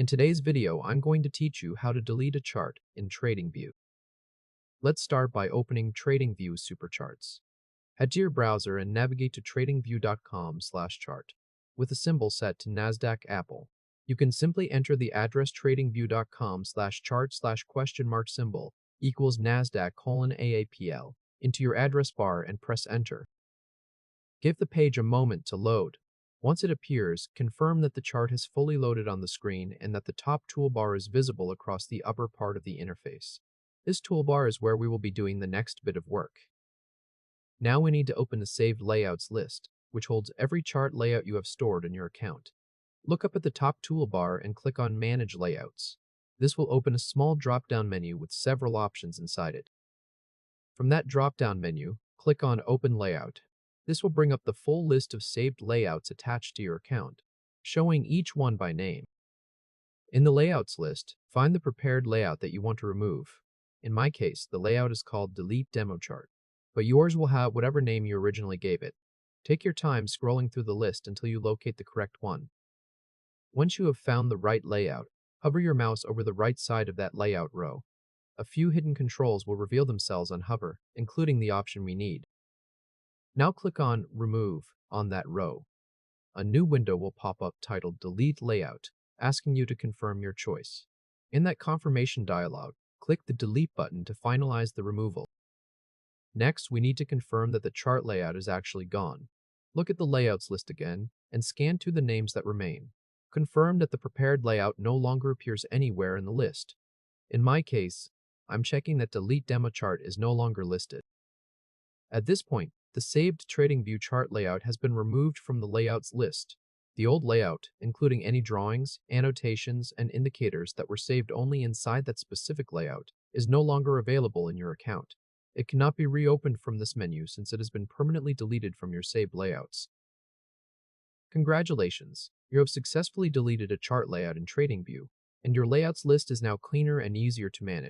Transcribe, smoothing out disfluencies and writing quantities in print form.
In today's video, I'm going to teach you how to delete a chart in TradingView. Let's start by opening TradingView Supercharts. Head to your browser and navigate to tradingview.com/chart. With a symbol set to NASDAQ Apple, you can simply enter the address tradingview.com/chart/question mark symbol equals NASDAQ:AAPL into your address bar and press enter. Give the page a moment to load. Once it appears, confirm that the chart has fully loaded on the screen and that the top toolbar is visible across the upper part of the interface. This toolbar is where we will be doing the next bit of work. Now we need to open the Saved Layouts list, which holds every chart layout you have stored in your account. Look up at the top toolbar and click on Manage Layouts. This will open a small drop-down menu with several options inside it. From that drop-down menu, click on Open Layout. This will bring up the full list of saved layouts attached to your account, showing each one by name. In the Layouts list, find the prepared layout that you want to remove. In my case, the layout is called Delete Demo Chart, but yours will have whatever name you originally gave it. Take your time scrolling through the list until you locate the correct one. Once you have found the right layout, hover your mouse over the right side of that layout row. A few hidden controls will reveal themselves on hover, including the option we need. Now click on Remove on that row. A new window will pop up titled Delete Layout, asking you to confirm your choice. In that confirmation dialog, click the Delete button to finalize the removal. Next, we need to confirm that the chart layout is actually gone. Look at the Layouts list again and scan through the names that remain. Confirm that the prepared layout no longer appears anywhere in the list. In my case, I'm checking that Delete Demo Chart is no longer listed. At this point, the saved TradingView chart layout has been removed from the Layouts list. The old layout, including any drawings, annotations, and indicators that were saved only inside that specific layout, is no longer available in your account. It cannot be reopened from this menu since it has been permanently deleted from your saved layouts. Congratulations! You have successfully deleted a chart layout in TradingView, and your layouts list is now cleaner and easier to manage.